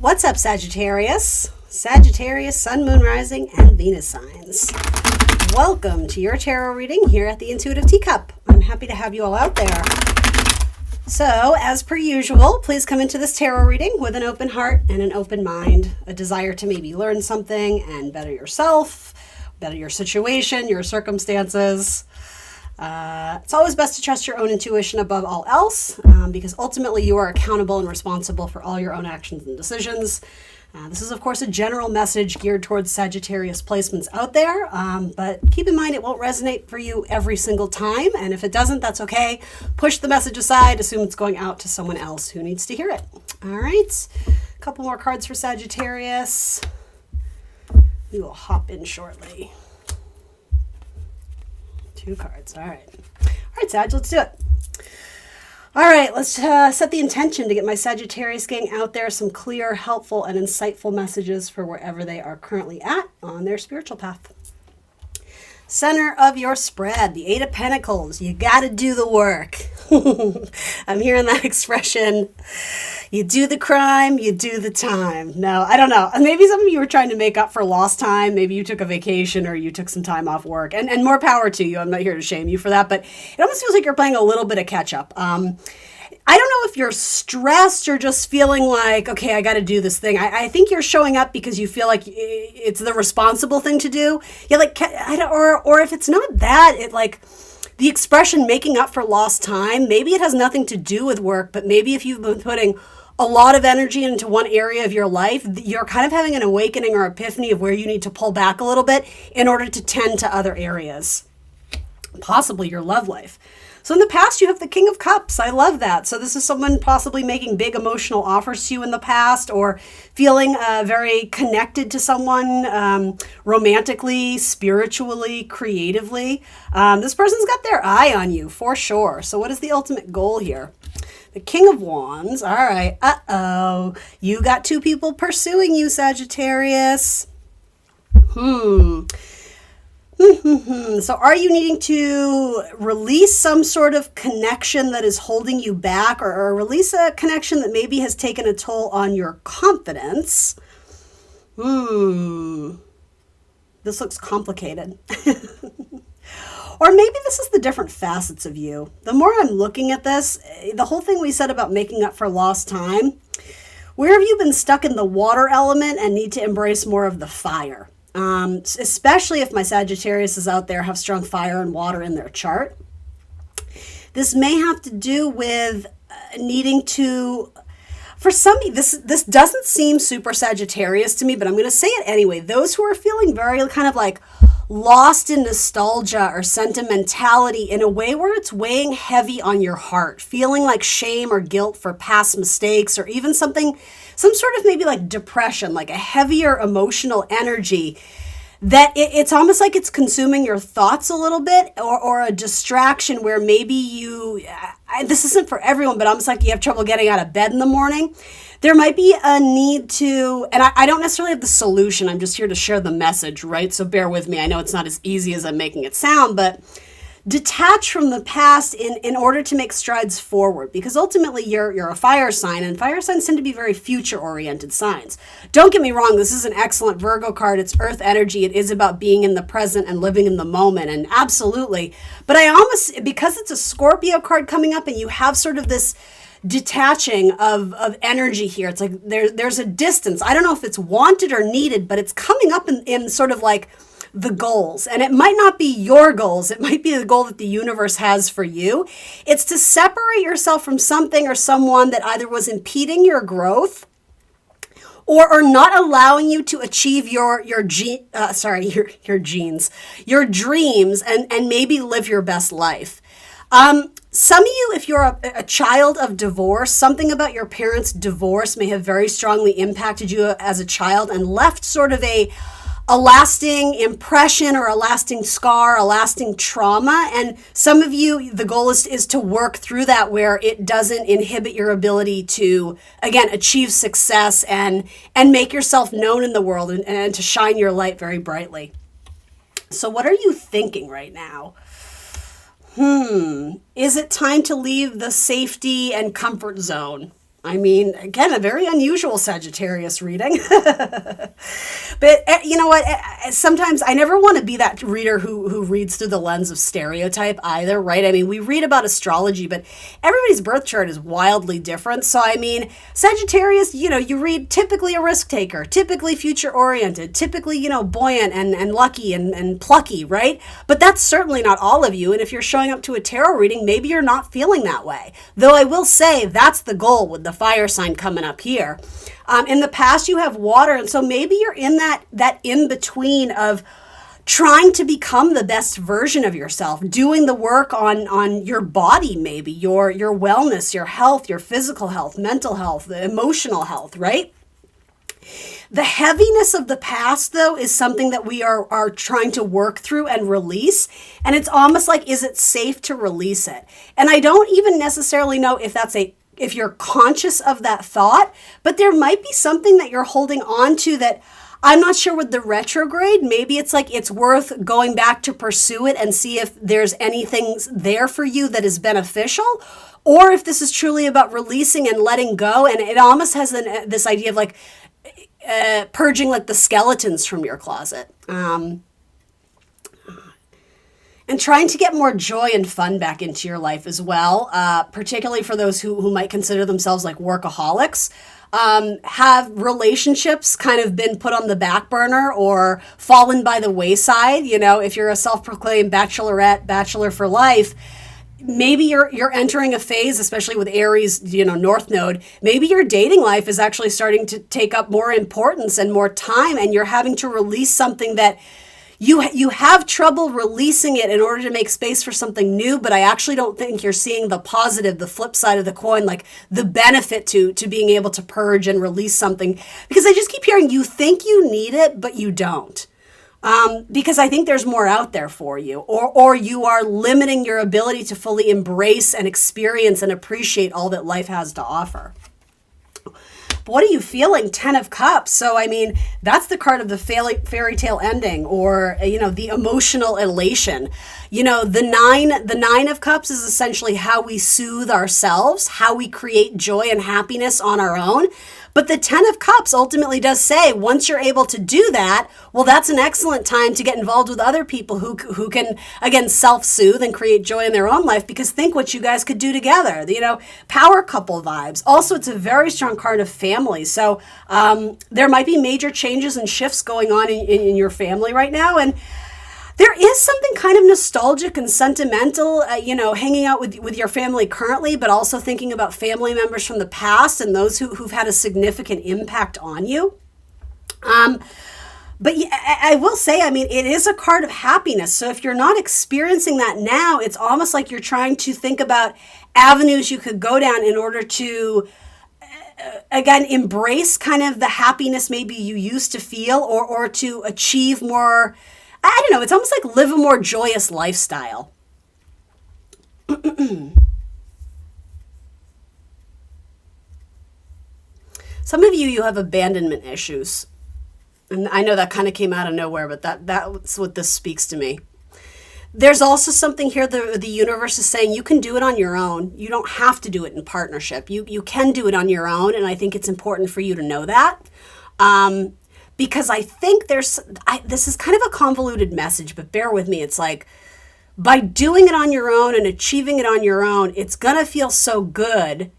What's up, Sagittarius? Sagittarius, Sun, Moon, Rising, and Venus signs. Welcome to your tarot reading here at the Intuitive Teacup. I'm happy to have you all out there. So, as per usual, please come into this tarot reading with an open heart and an open mind, a desire to maybe learn something and better yourself, better your situation, your circumstances. It's always best to trust your own intuition above all else, because ultimately you are accountable and responsible for all your own actions and decisions. This is, of course, a general message geared towards Sagittarius placements out there, but keep in mind it won't resonate for you every single time, and if it doesn't, that's okay. Push the message aside, assume it's going out to someone else who needs to hear it. All right, a couple more cards for Sagittarius. We will hop in shortly. 2 cards. All right. All right, Sag, let's do it. All right, let's set the intention to get my Sagittarius gang out there some clear, helpful, and insightful messages for wherever they are currently at on their spiritual path. Center of your spread, the 8 of Pentacles. You got to do the work. I'm hearing that expression. You do the crime, you do the time. No, I don't know. Maybe some of you were trying to make up for lost time. Maybe you took a vacation or you took some time off work. And more power to you. I'm not here to shame you for that. But it almost feels like you're playing a little bit of catch up. I don't know if you're stressed or just feeling like, okay, I got to do this thing. I think you're showing up because you feel like it's the responsible thing to do. Yeah, like, or if it's not that, it like the expression making up for lost time, maybe it has nothing to do with work, but maybe if you've been putting a lot of energy into one area of your life, you're kind of having an awakening or epiphany of where you need to pull back a little bit in order to tend to other areas, possibly your love life. So in the past, you have the King of Cups. I love that. So this is someone possibly making big emotional offers to you in the past, or feeling very connected to someone romantically, spiritually, creatively. This person's got their eye on you for sure. So what is the ultimate goal here? The King of Wands. All right. Uh-oh. You got 2 people pursuing you, Sagittarius. So are you needing to release some sort of connection that is holding you back, or release a connection that maybe has taken a toll on your confidence? This looks complicated. Or maybe this is the different facets of you. The more I'm looking at this, the whole thing we said about making up for lost time, where have you been stuck in the water element and need to embrace more of the fire? Especially if my Sagittarius is out there have strong fire and water in their chart. This may have to do with needing to, for some, this doesn't seem super Sagittarius to me, but I'm going to say it anyway. Those who are feeling very kind of like lost in nostalgia or sentimentality in a way where it's weighing heavy on your heart, feeling like shame or guilt for past mistakes, or even some sort of maybe like depression, like a heavier emotional energy that it's almost like it's consuming your thoughts a little bit, or a distraction where maybe this isn't for everyone, but almost like you have trouble getting out of bed in the morning. There might be a need to, and I don't necessarily have the solution. I'm just here to share the message, right? So bear with me. I know it's not as easy as I'm making it sound, but detach from the past in order to make strides forward, because ultimately you're a fire sign, and fire signs tend to be very future-oriented signs. Don't get me wrong, this is an excellent Virgo card. It's earth energy. It is about being in the present and living in the moment, and absolutely. But because it's a Scorpio card coming up and you have sort of this detaching of energy here, it's like there's a distance. I don't know if it's wanted or needed, but it's coming up in sort of like the goals. And it might not be your goals. It might be the goal that the universe has for you. It's to separate yourself from something or someone that either was impeding your growth or not allowing you to achieve your dreams and maybe live your best life. Some of you, if you're a child of divorce, something about your parents' divorce may have very strongly impacted you as a child and left sort of a lasting impression or a lasting scar, a lasting trauma. And some of you, the goal is to work through that where it doesn't inhibit your ability to, again, achieve success and make yourself known in the world and to shine your light very brightly. So what are you thinking right now? Is it time to leave the safety and comfort zone? I mean, again, a very unusual Sagittarius reading. But you know what? Sometimes I never want to be that reader who reads through the lens of stereotype either, right? I mean, we read about astrology, but everybody's birth chart is wildly different. So, I mean, Sagittarius, you read typically a risk taker, typically future oriented, typically, buoyant and lucky and plucky, right? But that's certainly not all of you. And if you're showing up to a tarot reading, maybe you're not feeling that way. Though I will say that's the goal with the fire sign coming up here. In the past, you have water, and so maybe you're in that in between of trying to become the best version of yourself, doing the work on your body, maybe your wellness, your health, your physical health, mental health, the emotional health, right? The heaviness of the past, though, is something that we are trying to work through and release. And it's almost like, is it safe to release it? And I don't even necessarily know if you're conscious of that thought, but there might be something that you're holding on to that I'm not sure with the retrograde. Maybe it's like it's worth going back to pursue it and see if there's anything there for you that is beneficial, or if this is truly about releasing and letting go. And it almost has this idea of like purging like the skeletons from your closet. And trying to get more joy and fun back into your life as well, particularly for those who might consider themselves like workaholics. Have relationships kind of been put on the back burner or fallen by the wayside? If you're a self-proclaimed bachelor for life, maybe you're entering a phase, especially with Aries, North Node, maybe your dating life is actually starting to take up more importance and more time, and you're having to release something that you have trouble releasing it in order to make space for something new. But I actually don't think you're seeing the positive, the flip side of the coin, like the benefit to being able to purge and release something, because I just keep hearing you think you need it, but you don't. Because I think there's more out there for you, or you are limiting your ability to fully embrace and experience and appreciate all that life has to offer. But what are you feeling? 10 of Cups. So, I mean, that's the card of the fairy tale ending, or, the emotional elation. The nine of Cups is essentially how we soothe ourselves, how we create joy and happiness on our own. But the 10 of Cups ultimately does say, once you're able to do that, well, that's an excellent time to get involved with other people who can, again, self-soothe and create joy in their own life, because think what you guys could do together, power couple vibes. Also, it's a very strong card of family. So there might be major changes and shifts going on in your family right now. And there is something kind of nostalgic and sentimental, hanging out with your family currently, but also thinking about family members from the past and those who've had a significant impact on you. But I will say, I mean, it is a card of happiness. So if you're not experiencing that now, it's almost like you're trying to think about avenues you could go down in order to, again, embrace kind of the happiness maybe you used to feel, or to achieve more. I don't know, it's almost like live a more joyous lifestyle. Some of you have abandonment issues. And I know that kind of came out of nowhere, but that's what this speaks to me. There's also something here, the universe is saying you can do it on your own. You don't have to do it in partnership. You can do it on your own, and I think it's important for you to know that. Because I think this is kind of a convoluted message, but bear with me. It's like, by doing it on your own and achieving it on your own, it's going to feel so good.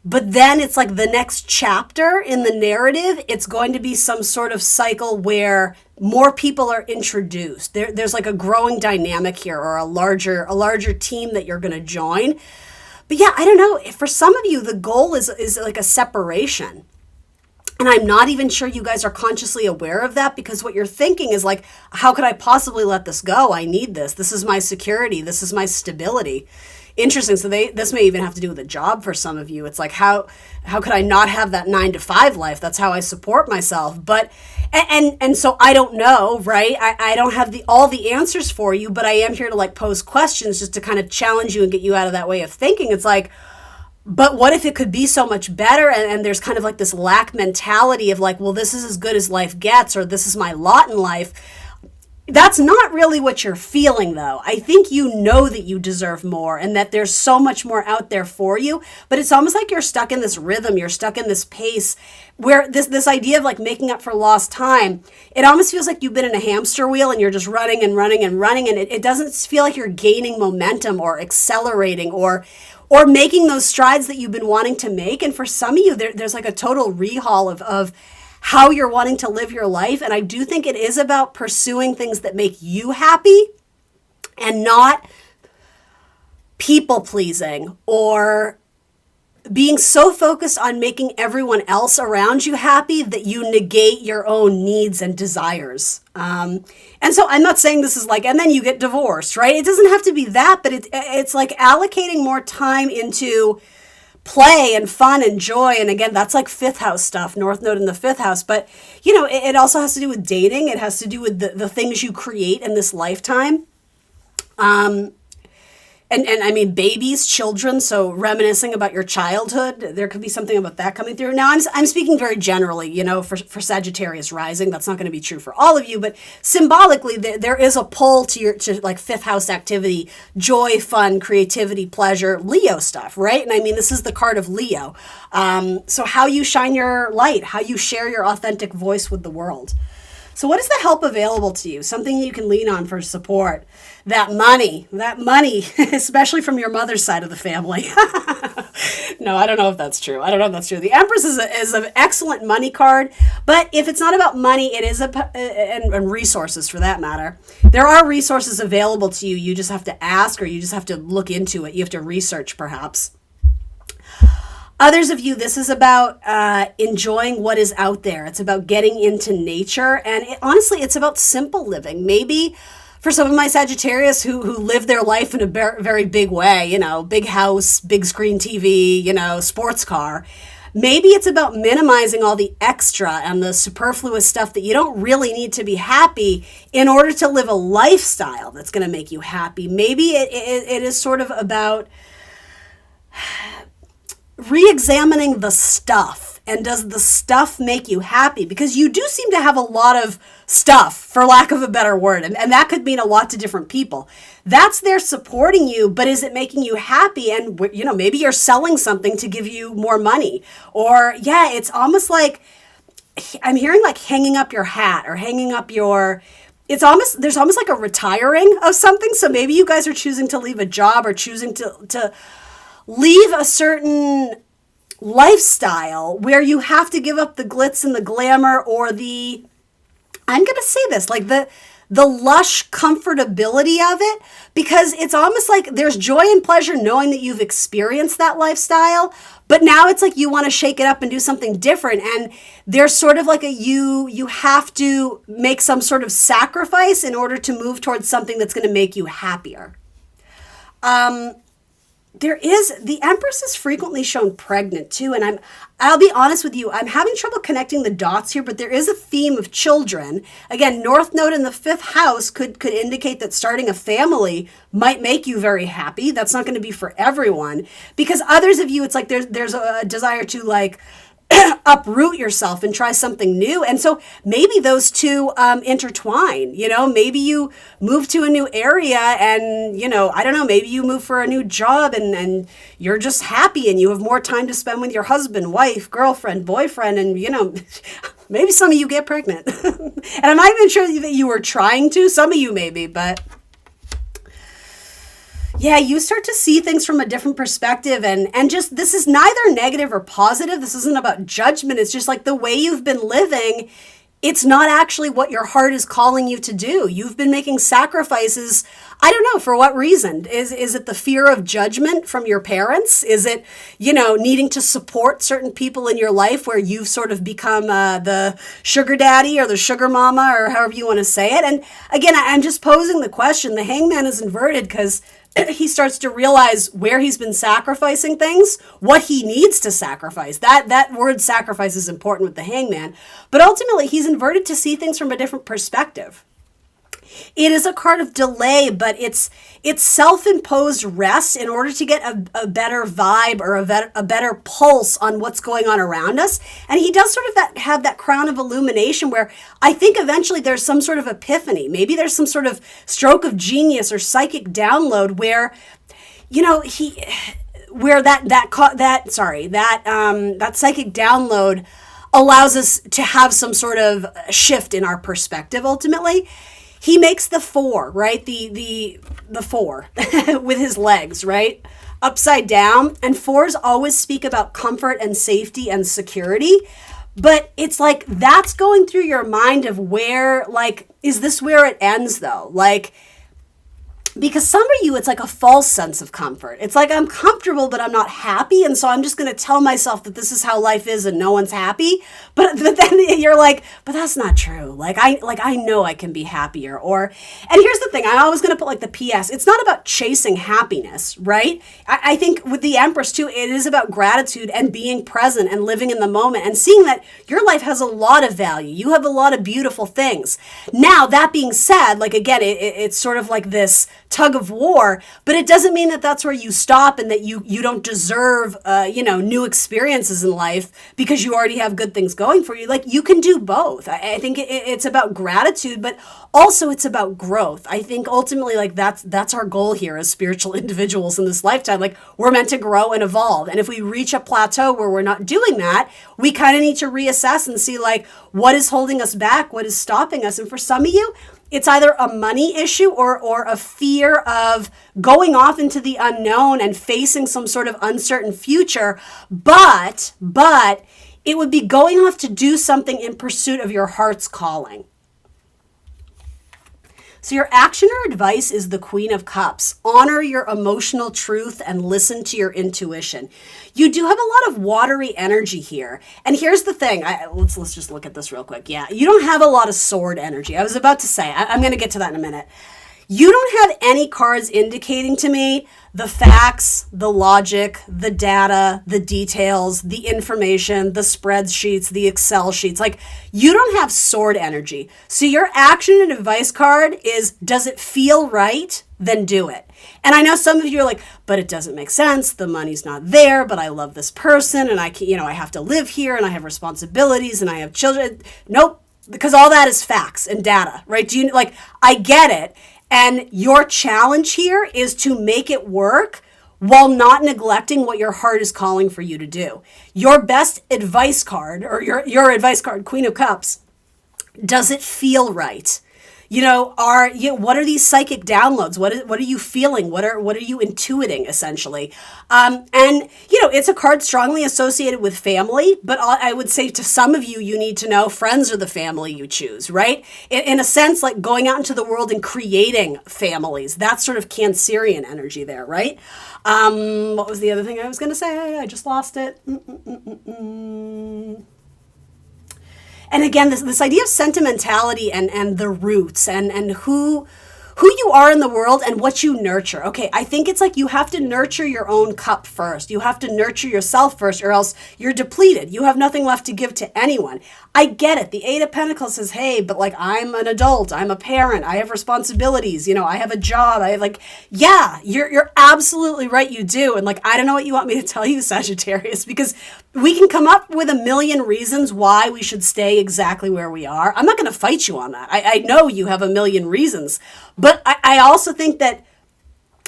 But then it's like the next chapter in the narrative, it's going to be some sort of cycle where more people are introduced. There's like a growing dynamic here, or a larger team that you're going to join. But yeah, I don't know. For some of you, the goal is like a separation. And I'm not even sure you guys are consciously aware of that, because what you're thinking is like, how could I possibly let this go? I need this. This is my security. This is my stability. Interesting. So this may even have to do with a job for some of you. It's like, how could I not have that 9-to-5 life? That's how I support myself. But, and so I don't know, right? I don't have all the answers for you, but I am here to like pose questions just to kind of challenge you and get you out of that way of thinking. It's like, but what if it could be so much better? And there's kind of like this lack mentality of like, well, this is as good as life gets, or this is my lot in life. That's not really what you're feeling, though. I think you know that you deserve more and that there's so much more out there for you, but it's almost like you're stuck in this rhythm, you're stuck in this pace where this idea of like making up for lost time, it almost feels like you've been in a hamster wheel and you're just running and running and running, and it doesn't feel like you're gaining momentum or accelerating or making those strides that you've been wanting to make. And for some of you, there's like a total rehaul of how you're wanting to live your life. And I do think it is about pursuing things that make you happy and not people pleasing or being so focused on making everyone else around you happy that you negate your own needs and desires. And so I'm not saying this is like, and then you get divorced, right? It doesn't have to be that, but it's like allocating more time into play and fun and joy. And again, that's like fifth house stuff, North Node in the fifth house. But, you know, it also has to do with dating. It has to do with the things you create in this lifetime. And I mean, babies, children, so reminiscing about your childhood, there could be something about that coming through. Now, I'm speaking very generally, you know, for Sagittarius rising. That's not going to be true for all of you, but symbolically, there is a pull to like fifth house activity, joy, fun, creativity, pleasure, Leo stuff, right? And I mean, this is the card of Leo. So how you shine your light, how you share your authentic voice with the world. So what is the help available to you? Something you can lean on for support. That money, especially from your mother's side of the family. No, I don't know if that's true. The Empress is an excellent money card, but if it's not about money, it is and resources for that matter. There are resources available to you. You just have to ask, or you just have to look into it. You have to research, perhaps. Others of you, this is about enjoying what is out there. It's about getting into nature. And honestly, it's about simple living. Maybe for some of my Sagittarius who live their life in a very big way, you know, big house, big screen TV, you know, sports car. Maybe it's about minimizing all the extra and the superfluous stuff that you don't really need to be happy in order to live a lifestyle that's going to make you happy. Maybe it is sort of about re-examining the stuff. And does the stuff make you happy? Because you do seem to have a lot of stuff, for lack of a better word. And that could mean a lot to different people. That's there supporting you, but is it making you happy? And, you know, maybe you're selling something to give you more money. Or, yeah, it's almost like, I'm hearing like hanging up your hat or hanging up your... there's almost like a retiring of something. So maybe you guys are choosing to leave a job or choosing to leave a certain lifestyle where you have to give up the glitz and the glamour or I'm going to say this, like the lush comfortability of it, because it's almost like there's joy and pleasure knowing that you've experienced that lifestyle, but now it's like you want to shake it up and do something different. And there's sort of like you have to make some sort of sacrifice in order to move towards something that's going to make you happier. The Empress is frequently shown pregnant too. And I'll be honest with you, I'm having trouble connecting the dots here, but there is a theme of children. Again, North Node in the fifth house could indicate that starting a family might make you very happy. That's not going to be for everyone, because others of you, it's like there's a desire to like uproot yourself and try something new. And so maybe those two intertwine, you know, maybe you move to a new area and, you know, I don't know, maybe you move for a new job and you're just happy and you have more time to spend with your husband, wife, girlfriend, boyfriend, and, you know, maybe some of you get pregnant. And I'm not even sure that you were trying to, some of you maybe, but yeah, you start to see things from a different perspective, and just, this is neither negative or positive. This isn't about judgment. It's just like the way you've been living, it's not actually what your heart is calling you to do. You've been making sacrifices. I don't know, for what reason? Is it the fear of judgment from your parents? Is it, you know, needing to support certain people in your life where you've sort of become the sugar daddy or the sugar mama or however you want to say it? And again, I'm just posing the question. The Hangman is inverted because he starts to realize where he's been sacrificing things, what he needs to sacrifice. That word sacrifice is important with the Hangman. But ultimately, he's inverted to see things from a different perspective. It is a card of delay, but it's self-imposed rest in order to get a better vibe or a better pulse on what's going on around us. And he does sort of have that crown of illumination where I think eventually there's some sort of epiphany. Maybe there's some sort of stroke of genius or psychic download where, you know, that psychic download allows us to have some sort of shift in our perspective ultimately. He makes the four, right? The four with his legs, right? Upside down. And fours always speak about comfort and safety and security. But it's like that's going through your mind of where, like, is this where it ends though? Like, because some of you, it's like a false sense of comfort. It's like I'm comfortable, but I'm not happy. And so I'm just going to tell myself that this is how life is and no one's happy. But then you're like, but that's not true. I know I can be happier. And here's the thing. I'm always going to put like the PS. It's not about chasing happiness, right? I think with the Empress too, it is about gratitude and being present and living in the moment and seeing that your life has a lot of value. You have a lot of beautiful things. Now, that being said, like, again, it's sort of like this tug of war, but it doesn't mean that that's where you stop and that you don't deserve new experiences in life because you already have good things going for you. Like, you can do both. I think it's about gratitude, but also it's about growth. I think ultimately, like, that's our goal here as spiritual individuals in this lifetime. Like, we're meant to grow and evolve, and if we reach a plateau where we're not doing that, we kind of need to reassess and see, like, what is holding us back, what is stopping us. And for some of you, it's either a money issue or a fear of going off into the unknown and facing some sort of uncertain future. But it would be going off to do something in pursuit of your heart's calling. So your action or advice is the Queen of Cups. Honor your emotional truth and listen to your intuition. You do have a lot of watery energy here. And here's the thing. Let's just look at this real quick. Yeah, you don't have a lot of sword energy. I was about to say, I'm going to get to that in a minute. You don't have any cards indicating to me the facts, the logic, the data, the details, the information, the spreadsheets, the Excel sheets. Like, you don't have sword energy. So your action and advice card is, does it feel right? Then do it. And I know some of you are like, but it doesn't make sense. The money's not there, but I love this person and I have to live here and I have responsibilities and I have children. Nope. Because all that is facts and data, right? I get it. And your challenge here is to make it work while not neglecting what your heart is calling for you to do. Your best advice card, or your advice card, Queen of Cups, does it feel right? What are these psychic downloads? What are you feeling? What are you intuiting, essentially? It's a card strongly associated with family, but I would say to some of you, you need to know friends are the family you choose, right? In a sense, like going out into the world and creating families. That's sort of Cancerian energy there, right? What was the other thing I was going to say? I just lost it. And again, this idea of sentimentality and the roots and who you are in the world and what you nurture. Okay, I think it's like you have to nurture your own cup first. You have to nurture yourself first, or else you're depleted. You have nothing left to give to anyone. I get it. The Eight of Pentacles says, hey, but like, I'm an adult. I'm a parent. I have responsibilities. I have a job. Yeah, you're absolutely right. You do. And like, I don't know what you want me to tell you, Sagittarius, because we can come up with a million reasons why we should stay exactly where we are. I'm not going to fight you on that. I know you have a million reasons, but I also think that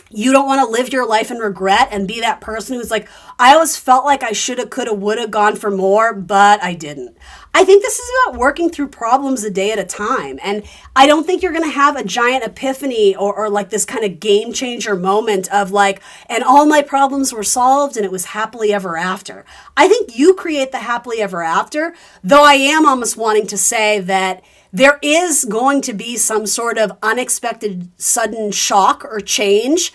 you don't want to live your life in regret and be that person who's like, I always felt like I shoulda, coulda, woulda gone for more, but I didn't. I think this is about working through problems a day at a time. And I don't think you're going to have a giant epiphany or like this kind of game changer moment of like, and all my problems were solved and it was happily ever after. I think you create the happily ever after, though I am almost wanting to say that there is going to be some sort of unexpected sudden shock or change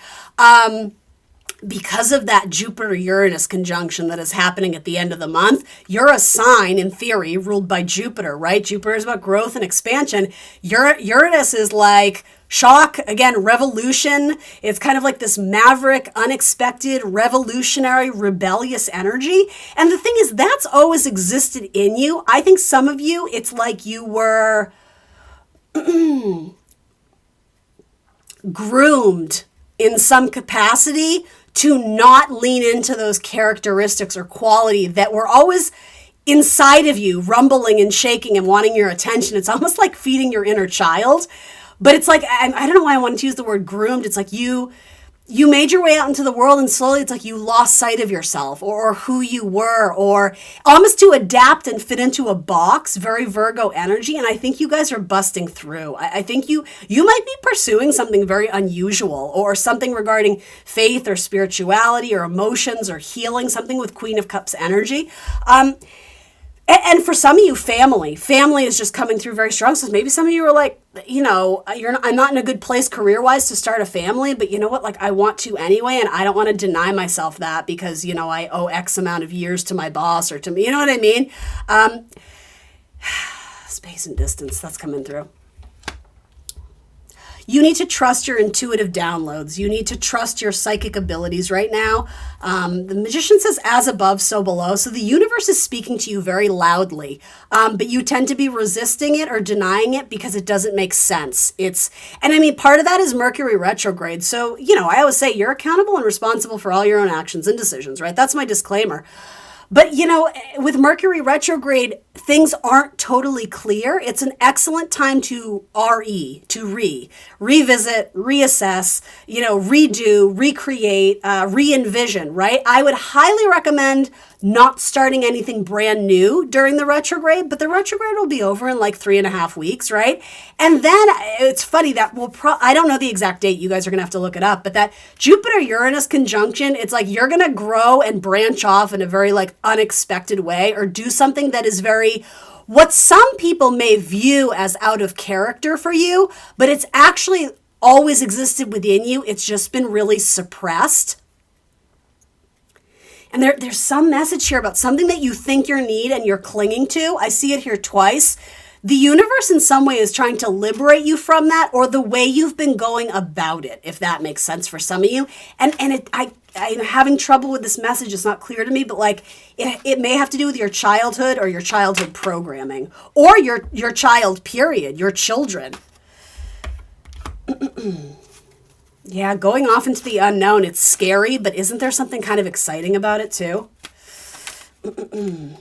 because of that Jupiter-Uranus conjunction that is happening at the end of the month. You're a sign, in theory, ruled by Jupiter, right? Jupiter is about growth and expansion. Uranus is like shock, again, revolution. It's kind of like this maverick, unexpected, revolutionary, rebellious energy. And the thing is, that's always existed in you. I think some of you, it's like you were groomed in some capacity to not lean into those characteristics or quality that were always inside of you, rumbling and shaking and wanting your attention. It's almost like feeding your inner child. But it's like, I don't know why I wanted to use the word groomed. It's like you made your way out into the world, and slowly it's like you lost sight of yourself or who you were, or almost to adapt and fit into a box, very Virgo energy. And I think you guys are busting through. I think you might be pursuing something very unusual, or something regarding faith or spirituality or emotions or healing, something with Queen of Cups energy. And for some of you, family is just coming through very strong. So maybe some of you are like, I'm not in a good place career-wise to start a family, but you know what? Like, I want to anyway, and I don't want to deny myself that because, I owe X amount of years to my boss or to me. You know what I mean? Space and distance, that's coming through. You need to trust your intuitive downloads. You need to trust your psychic abilities right now. The Magician says, as above, so below. So the universe is speaking to you very loudly, but you tend to be resisting it or denying it because it doesn't make sense. Part of that is Mercury retrograde. So, I always say you're accountable and responsible for all your own actions and decisions, right? That's my disclaimer. But, with Mercury retrograde, things aren't totally clear. It's an excellent time to revisit, reassess, redo, recreate, re-envision, right? I would highly recommend not starting anything brand new during the retrograde, but the retrograde will be over in like 3.5 weeks, right? And then it's funny that I don't know the exact date, you guys are gonna have to look it up, but that Jupiter-Uranus conjunction, it's like you're gonna grow and branch off in a very like unexpected way, or do something that is very, what some people may view as out of character for you, but it's actually always existed within you. It's just been really suppressed. And there's some message here about something that you think you need and you're clinging to. I see it here twice. The universe in some way is trying to liberate you from that, or the way you've been going about it, if that makes sense for some of you. And I'm having trouble with this message. It's not clear to me, but like it may have to do with your childhood or your childhood programming, or your child, period, your children. Yeah, going off into the unknown, it's scary, but isn't there something kind of exciting about it too? And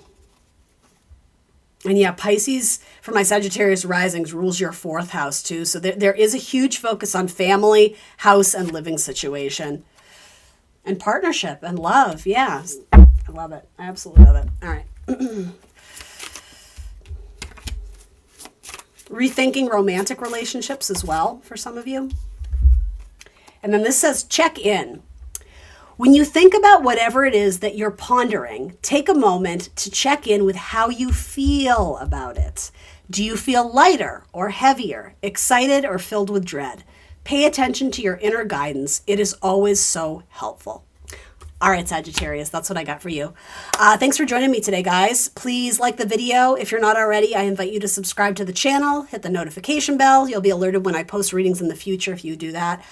yeah, Pisces, for my Sagittarius risings, rules your 4th house too. So there is a huge focus on family, house, and living situation. And partnership and love. Yeah, I love it. I absolutely love it. All right. Rethinking romantic relationships as well for some of you. And then this says, check in. When you think about whatever it is that you're pondering, take a moment to check in with how you feel about it. Do you feel lighter or heavier, excited or filled with dread? Pay attention to your inner guidance. It is always so helpful. All right, Sagittarius, that's what I got for you. Thanks for joining me today, guys. Please like the video. If you're not already, I invite you to subscribe to the channel, hit the notification bell. You'll be alerted when I post readings in the future if you do that.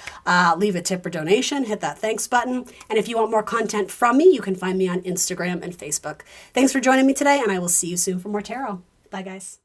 Leave a tip or donation, hit that thanks button. And if you want more content from me, you can find me on Instagram and Facebook. Thanks for joining me today, and I will see you soon for more tarot. Bye, guys.